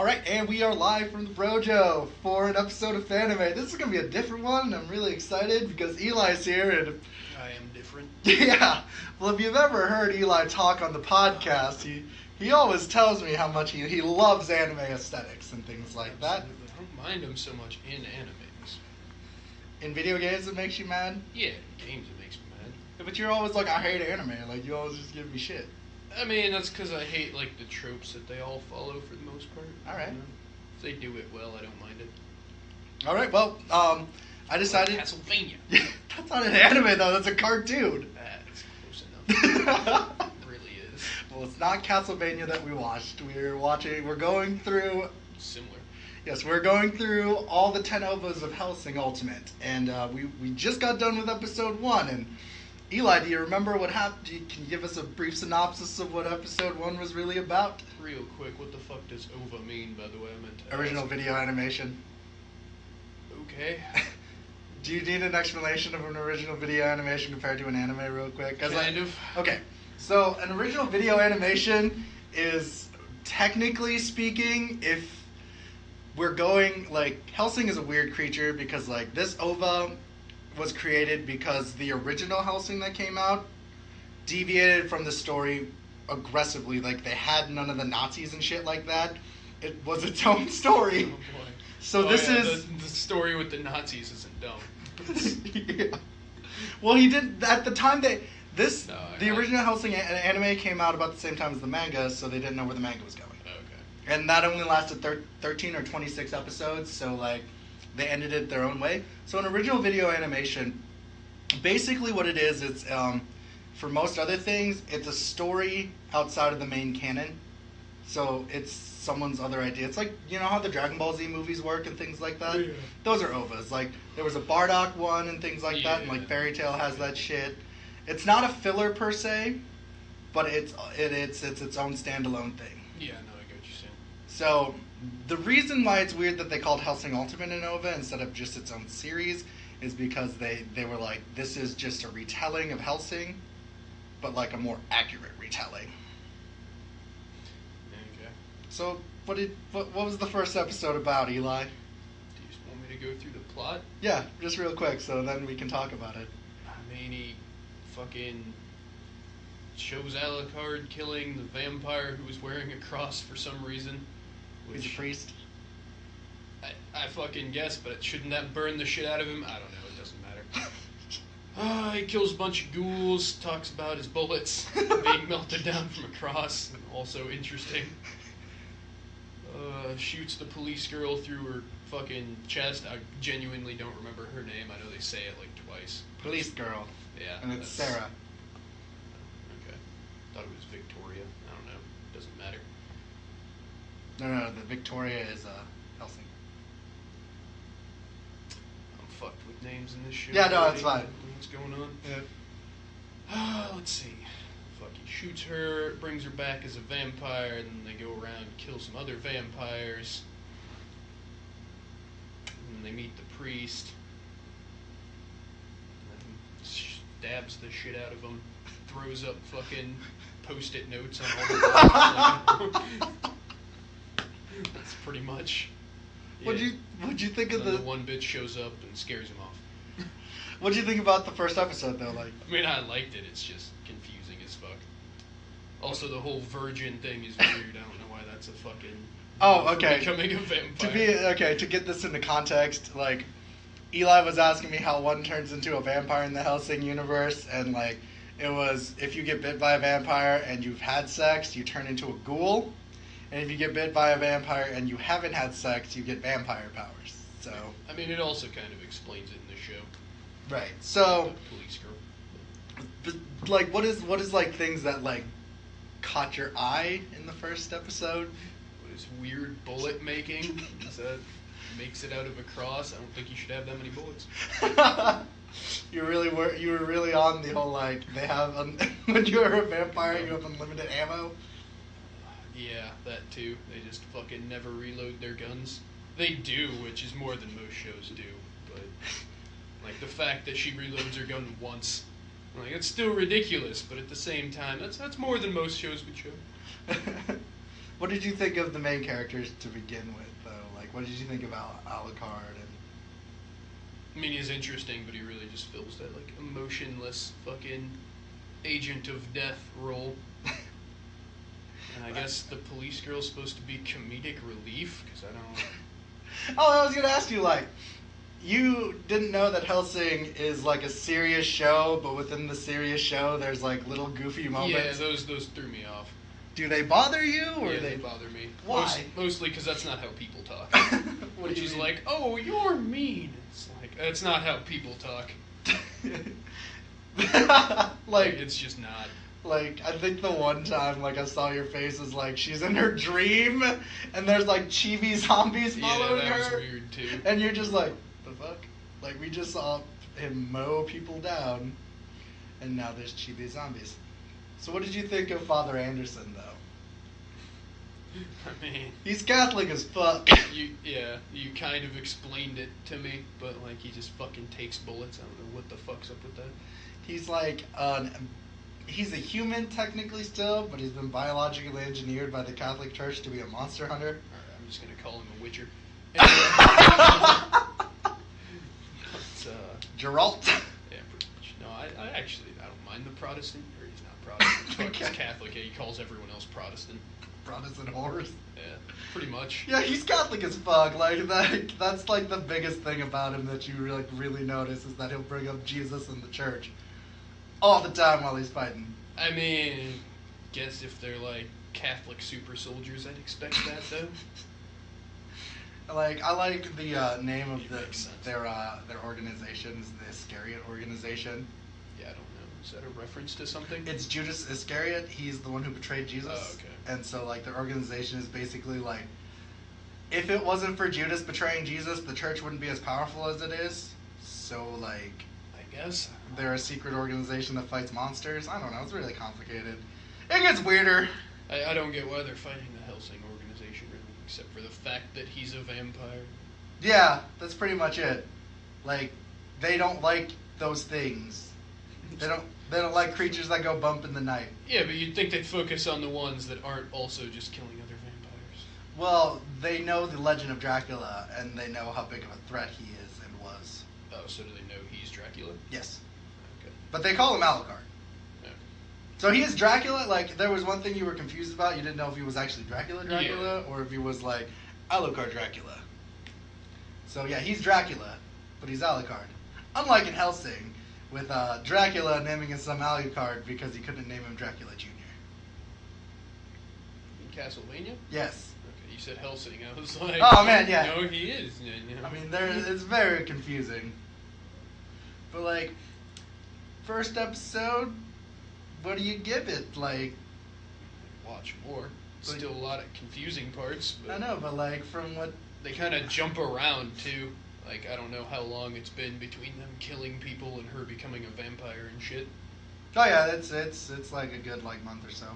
Alright, and we are live from the Brojo for an episode of Fan-Ime. This is going to be a different one, and I'm really excited because Eli's here, and... I am different. Yeah, well, if you've ever heard Eli talk on the podcast, he always tells me how much he loves anime aesthetics and things like that. I don't mind him so much in animes. In video games, it makes you mad? Yeah, in games it makes me mad. Yeah, but you're always like, I hate anime, like, you always just give me shit. I mean, that's because I hate, like, the tropes that they all follow for the most part. Alright. You know? If they do it well, I don't mind it. Alright, well, I decided... Like Castlevania. That's not an anime, though, that's a cartoon. That's close enough. It really is. Well, it's not Castlevania that we watched. We're going through... Similar. Yes, we're going through all the 10 OVAs of Hellsing Ultimate, and we just got done with episode 1, and Eli, do you remember what happened? Can you give us a brief synopsis of what episode 1 was really about? Real quick, what the fuck does OVA mean, by the way? I meant to Original ask. video animation. Okay. Do you need an explanation of an original video animation compared to an anime real quick? Kind of. Okay, so an original video animation is, technically speaking, if we're going, like, Hellsing is a weird creature because, like, this OVA was created because the original Hellsing that came out deviated from the story aggressively. Like, they had none of the Nazis and shit like that. It was its own story. Oh boy. So this is... The story with the Nazis isn't dumb. Yeah. Well, he did... At the time they... The I- original Hellsing anime came out about the same time as the manga, so they didn't know where the manga was going. Okay. And that only lasted 13 or 26 episodes, so, like, they ended it their own way. So an original video animation, basically what it is, it's, for most other things, it's a story outside of the main canon. So it's someone's other idea. It's like, you know how the Dragon Ball Z movies work and things like that? Yeah. Those are OVAs. Like, there was a Bardock one and things like that, and, Yeah. like, Fairy Tail has that shit. It's not a filler per se, but it's its own standalone thing. Yeah, no, I get what you're saying. So, the reason why it's weird that they called Hellsing Ultimate an OVA instead of just its own series is because they were like, this is just a retelling of Hellsing, but like a more accurate retelling. Okay. So, what was the first episode about, Eli? Do you just want me to go through the plot? Yeah, just real quick, so then we can talk about it. I mean, he fucking shows Alucard killing the vampire who was wearing a cross for some reason. He's a priest. I fucking guess, but shouldn't that burn the shit out of him? I don't know, it doesn't matter. He kills a bunch of ghouls, talks about his bullets being melted down from a cross, also interesting. Shoots the police girl through her fucking chest. I genuinely don't remember her name. I know they say it like twice. Police girl. Yeah. And it's that's- Sarah. Okay. Thought it was Victoria. I don't know. Doesn't matter. No, the Victoria is Hellsing. I'm fucked with names in this show. Yeah, no, already. it's fine. What's going on? Yeah. Let's see. Fuck, he shoots her, brings her back as a vampire, and then they go around and kill some other vampires. And then they meet the priest. And then stabs the shit out of him. Throws up fucking post-it notes on all the walls. That's pretty much. What'd you think of Then the... the one bitch shows up and scares him off. What'd you think about the first episode, though? Like, I mean, I liked it. It's just confusing as fuck. Also, the whole virgin thing is weird. I don't know why that's a fucking... Oh, okay. Becoming a vampire. To get this into context, like, Eli was asking me how one turns into a vampire in the Hellsing universe, and, like, it was, if you get bit by a vampire and you've had sex, you turn into a ghoul, and if you get bit by a vampire and you haven't had sex, you get vampire powers, so... I mean, it also kind of explains it in the show. Right, so... The police girl. But, like, what is, like, things that, like, caught your eye in the first episode? What is weird bullet making? Is that makes it out of a cross? I don't think you should have that many bullets. You were really on the whole, like, they have, when you're a vampire, you have unlimited ammo? Yeah, that too. They just fucking never reload their guns. They do, which is more than most shows do, but, like, the fact that she reloads her gun once, like, it's still ridiculous, but at the same time, that's more than most shows would show. What did you think of the main characters to begin with, though? Like, what did you think about Alucard? And I mean, he's interesting, but he really just fills that, like, emotionless fucking agent of death role. And I guess the police girl's supposed to be comedic relief, because I don't... Oh, I was going to ask you, like, you didn't know that Hellsing is, like, a serious show, but within the serious show, there's, like, little goofy moments. Yeah, those threw me off. Do they bother you, or yeah, they bother me. Why? Mostly because that's not how people talk. What Which do you is mean? like, oh, you're mean. It's like, that's not how people talk. Like, it's just not. Like, I think the one time, like, I saw your face was like, she's in her dream, and there's, like, chibi zombies following yeah, that her. was weird, too. And you're just like, the fuck? Like, we just saw him mow people down, and now there's chibi zombies. So what did you think of Father Anderson, though? I mean... He's Catholic as fuck. You kind of explained it to me, but, like, he just fucking takes bullets. I don't know what the fuck's up with that. He's like, he's a human technically still, but he's been biologically engineered by the Catholic Church to be a monster hunter. Alright, I'm just gonna call him a witcher. Geralt. Yeah, pretty much. No, I actually, I don't mind the Protestant. Or he's not Protestant. Fuck, he's Okay. Catholic. Yeah, he calls everyone else Protestant. Protestant horrors. Yeah, pretty much. Yeah, he's Catholic as fuck. Like that's like the biggest thing about him that you really notice is that he'll bring up Jesus and the church all the time while he's fighting. I mean, guess if they're like Catholic super soldiers, I'd expect that though. Like, I like the name of It makes sense. their organization is the Iscariot organization. Yeah, I don't know. Is that a reference to something? It's Judas Iscariot. He's the one who betrayed Jesus. Oh, okay. And so, like, their organization is basically like, if it wasn't for Judas betraying Jesus, the church wouldn't be as powerful as it is. So, like, I guess. they're a secret organization that fights monsters. I don't know. It's really complicated. It gets weirder. I don't get why they're fighting the Hellsing organization, really, except for the fact that he's a vampire. Yeah, that's pretty much it. Like, they don't like those things. They don't like creatures that go bump in the night. Yeah, but you'd think they'd focus on the ones that aren't also just killing other vampires. Well, they know the legend of Dracula, and they know how big of a threat he is and was. Oh, so do they know he's Dracula? Yes. Okay. But they call him Alucard. Okay. So he is Dracula. Like, there was one thing you were confused about. You didn't know if he was actually Dracula, Yeah. or if he was, like, Alucard Dracula. So, yeah, he's Dracula, but he's Alucard. Unlike in Hellsing, with Dracula naming his son Alucard because he couldn't name him Dracula Jr. In Castlevania? Yes. Okay, you said Hellsing. I was like, Oh, man, yeah. No, he is. You know? I mean, it's very confusing. But, like, first episode, what do you give it? Like, Watch more. Like- Still a lot of confusing parts. But I know, but, like, from what... They kind of jump around, too. Like, I don't know how long it's been between them killing people and her becoming a vampire and shit. Oh, yeah, it's like a good, like, month or so.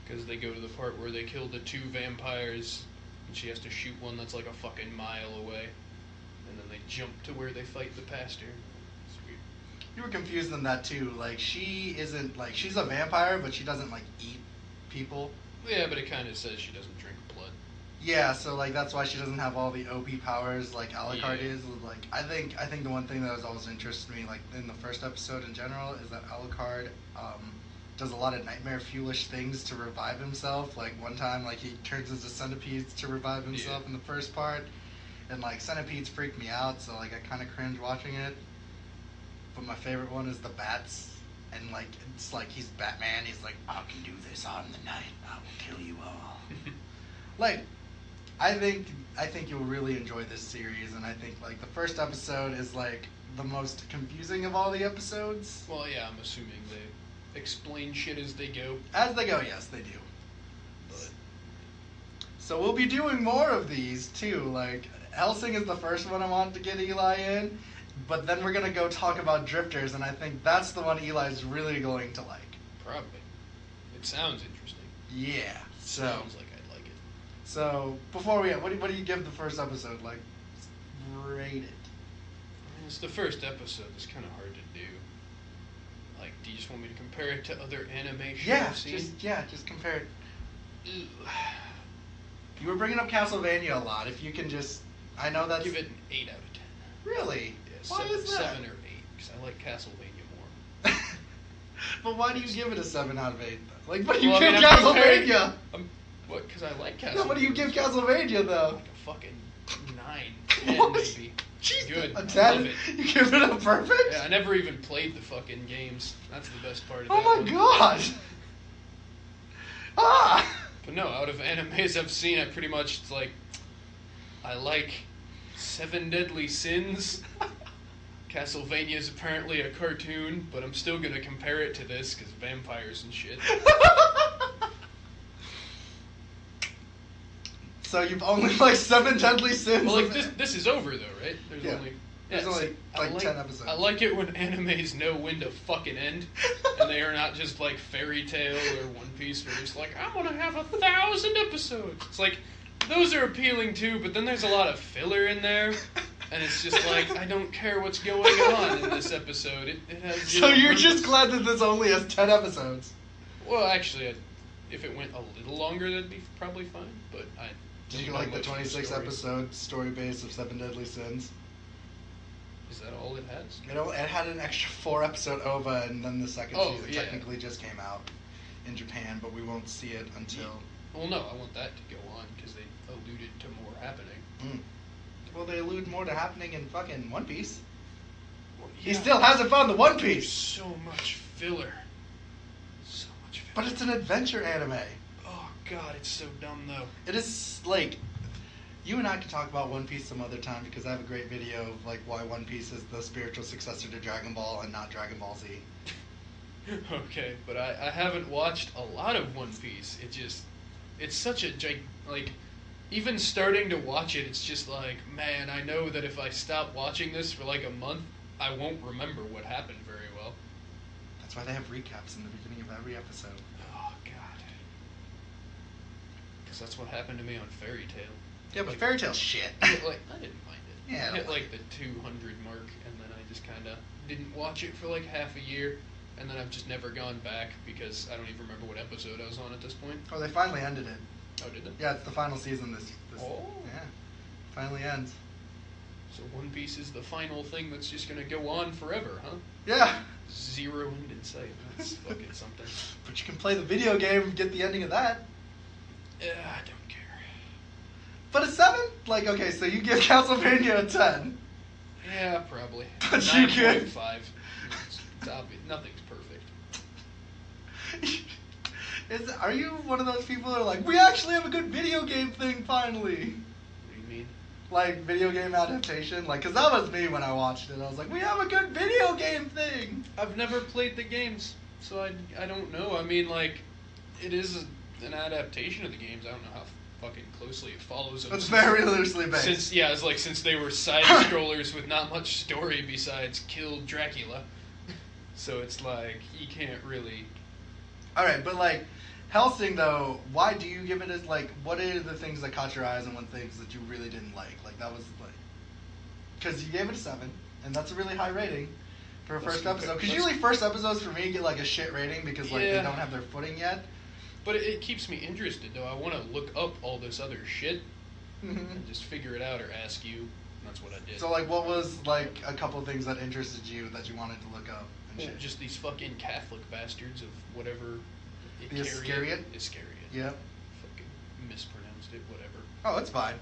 Because they go to the part where they kill the two vampires, and she has to shoot one that's like a fucking mile away. And then they jump to where they fight the pastor. It's weird. You were confused in that, too. Like, she isn't, like, she's a vampire, but she doesn't, like, eat people. Yeah, but it kind of says she doesn't drink blood. Yeah, so, like, that's why she doesn't have all the OP powers like Alucard Yeah. is. Like, I think the one thing that has always interested me, like, in the first episode in general, is that Alucard does a lot of nightmare fuelish things to revive himself. Like, one time, like, he turns into centipedes to revive himself Yeah. in the first part. And, like, centipedes freak me out, so, like, I kind of cringe watching it. But my favorite one is the bats. And, like, it's like he's Batman. He's like, I can do this on the night. I will kill you all. Like, I think you'll really enjoy this series, and I think, like, the first episode is, like, the most confusing of all the episodes. Well, yeah, I'm assuming they explain shit as they go. As they go, yes, they do. But So we'll be doing more of these, too. Like, Hellsing is the first one I wanted to get Eli in, but then we're going to go talk about Drifters, and I think that's the one Eli's really going to like. probably. It sounds interesting. Yeah. So, Sounds like I'd like it. so before we end, what do you give the first episode? Like, rate it. I mean, it's the first episode. It's kind of hard to do. Like, do you just want me to compare it to other animation Yeah, I've seen? just compare it. Ew. You were bringing up Castlevania a lot. If you can just, I know that's. Give it an 8 out of 10. Really? Yeah, Why is that? 7 or 8, because I like Castlevania more. But why do you give it a 7 out of 8? Though? Like, what do you Well, give I'm Castlevania? What? Because I like Castlevania. No, what do you give Castlevania though? Like a fucking 9, 10 What? maybe. Jeez, Good. A I love 10? it. You give it a perfect? Yeah, I never even played the fucking games. That's the best part of Oh that my one. god! Ah! But no, out of animes I've seen, I pretty much, it's like, I like 7 Deadly Sins. Castlevania's apparently a cartoon, but I'm still gonna compare it to this, because vampires and shit. So you've only liked 7 Deadly Sins? Well, like, this is over, though, right? There's Yeah. only... There's only, like 10 episodes. I like it when animes know when to fucking end, and they are not just like Fairy Tail or One Piece, where they're just like, I'm gonna have 1,000 episodes. It's like, those are appealing too, but then there's a lot of filler in there, and it's just like, I don't care what's going on in this episode. It has So zero you're purpose. just glad that this only has 10 episodes? Well, actually, if it went a little longer, that'd be probably fine, but I... Did you don't know like the much of 26 story. episode story base of 7 Deadly Sins? Is that all it has? It had an extra 4 episode OVA, and then the second Oh, season yeah. technically just came out in Japan, but we won't see it until. Well, no, I want that to go on, because they alluded to more happening. Mm. Well, they allude more to happening in fucking One Piece. Well, He yeah. still hasn't found the One There's Piece! so much filler. So much filler. But it's an adventure anime. Oh god, it's so dumb though. It is like. You and I can talk about One Piece some other time because I have a great video of like why One Piece is the spiritual successor to Dragon Ball and not Dragon Ball Z. Okay, but I haven't watched a lot of One Piece. It's such a like, even starting to watch it, it's just like, man, I know that if I stop watching this for like a month, I won't remember what happened very well. That's why they have recaps in the beginning of every episode. Oh god. Because that's what happened to me on Fairy Tail. Yeah, but Like- Fairy Tail shit. Like, I didn't mind it. Yeah, I I hit don't like the 200 mark, and then I just kind of didn't watch it for like half a year, and then I've just never gone back because I don't even remember what episode I was on at this point. Oh, they finally ended it. Oh, did it? Yeah, it's the final season this Oh. yeah. Finally ends. So One Piece is the final thing that's just gonna go on forever, huh? Yeah. Zero end in sight. That's fucking something. But you can play the video game and get the ending of that. Yeah, I don't care. But a 7? Like, okay, so you give Castlevania a 10. Yeah, probably. But you could- 9.5. It's obvious. Nothing's perfect. Are you one of those people that are like, we actually have a good video game thing finally? What do you mean? Like, video game adaptation? Like, because that was me when I watched it. I was like, we have a good video game thing! I've never played the games, so I don't know. I mean, like, it is an adaptation of the games. I don't know how fucking closely it follows them. It's very loosely based. Since they were side scrollers with not much story besides kill Dracula, so it's like you can't really. Alright, but like, Hellsing though, why do you give it as like, what are the things that caught your eyes and what things that you really didn't like? Like, that was like, because you gave it a 7, and that's a really high rating for a first episode. Because usually first episodes for me get like a shit rating because like they Yeah. don't have their footing yet. But it keeps me interested though. I want to look up all this other shit Mhm. and just figure it out or ask you. And that's what I did. So like, what was like a couple of things that interested you that you wanted to look up and Well, shit? just these fucking Catholic bastards of whatever. The Iscariot? Iscariot. Yep. Fucking mispronounced it, whatever. Oh, it's fine.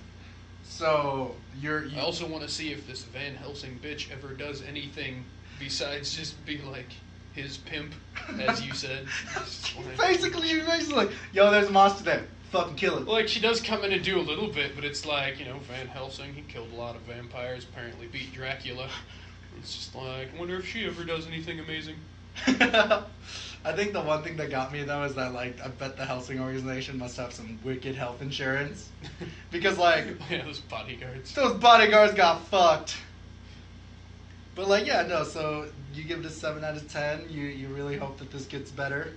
So you I also want to see if this Van Helsing bitch ever does anything besides just be like his pimp, as you said. Just like- basically you're basically like, yo, there's a monster there. Fucking kill it. Like, she does come in and do a little bit, but it's like, you know, Van Helsing, he killed a lot of vampires, apparently beat Dracula. It's just like, I wonder if she ever does anything amazing. I think the one thing that got me though is that like I bet the Hellsing organization must have some wicked health insurance because like Yeah, those bodyguards. those bodyguards got fucked. But like yeah no, so you give it a 7 out of 10. You really hope that this gets better.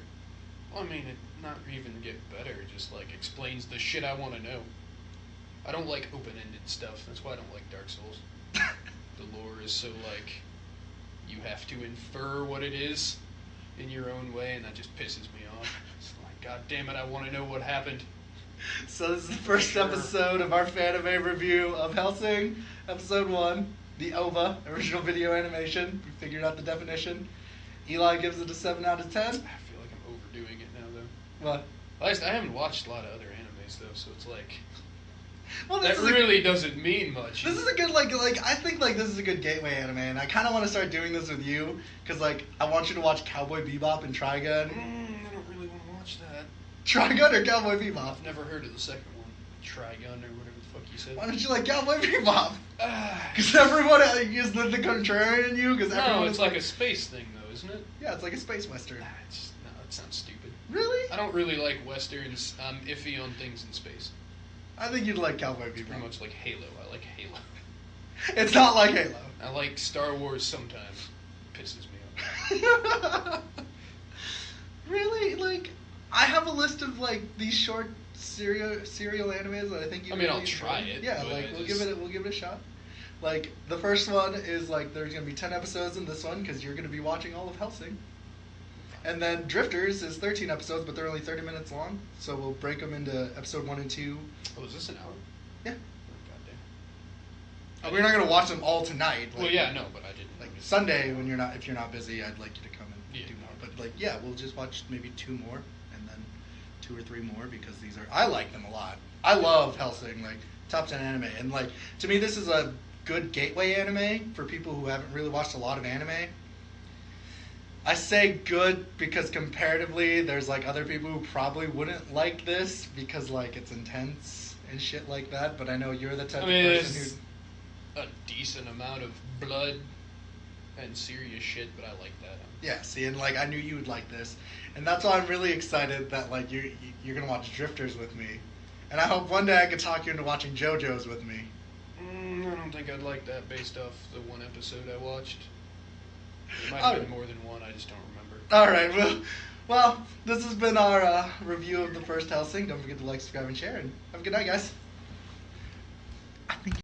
Well, I mean, it not even get better, it just like explains the shit I want to know. I don't like open-ended stuff. That's why I don't like Dark Souls. The lore is so like you have to infer what it is in your own way, and that just pisses me off. It's like, God damn it, I want to know what happened. So this is the first Sure. episode of our Fan-Ime review of Hellsing, episode 1, the OVA, original video animation. We figured out the definition. Eli gives it a 7 out of 10. I feel like I'm overdoing it now, though. What? At least I haven't watched a lot of other animes, though, so it's like... Well, that really doesn't mean much. This is a good, I think, this is a good gateway anime, and I kind of want to start doing this with you, because, I want you to watch Cowboy Bebop and Trigun. I don't really want to watch that. Trigun or Cowboy Bebop? I've never heard of the second one. Trigun or whatever the fuck you said. Why don't you like Cowboy Bebop? Ah. Because everyone is the contrarian in you. Because No, everyone it's like a space thing, though, isn't it? Yeah, it's like a space western. No, that sounds stupid. Really? I don't really like westerns. I'm iffy on things in space. I think you'd like Cowboy It's Bebop. pretty much like Halo. I like Halo. It's not like Halo. I like Star Wars sometimes. Pisses me off. Really? I have a list of these short serial animes that I think you. I mean, I'll really try enjoy. it. Yeah, but we'll give it a shot. The first one is there's gonna be 10 episodes in this one because you're gonna be watching all of Hellsing. And then Drifters is 13 episodes, but they're only 30 minutes long, so we'll break them into episode 1 and 2. Oh, is this an hour? Yeah. Oh, goddamn. We're not gonna watch them all tonight. Well, yeah, no, but I didn't. Sunday if you're not busy, I'd like you to come and Yeah. do more. But we'll just watch maybe 2 more, and then 2 or 3 more because I like them a lot. I love Hellsing, top 10 anime, and to me this is a good gateway anime for people who haven't really watched a lot of anime. I say good because comparatively, there's other people who probably wouldn't like this because it's intense and shit like that. But I know you're the type of person there's a decent amount of blood and serious shit, but I like that. Yeah, see, and I knew you would like this, and that's why I'm really excited that you're gonna watch Drifters with me, and I hope one day I could talk you into watching JoJo's with me. I don't think I'd like that based off the one episode I watched. It might have been more than one, I just don't remember. Alright, well, this has been our review of the first Hellsing. Don't forget to like, subscribe, and share, and have a good night, guys. I think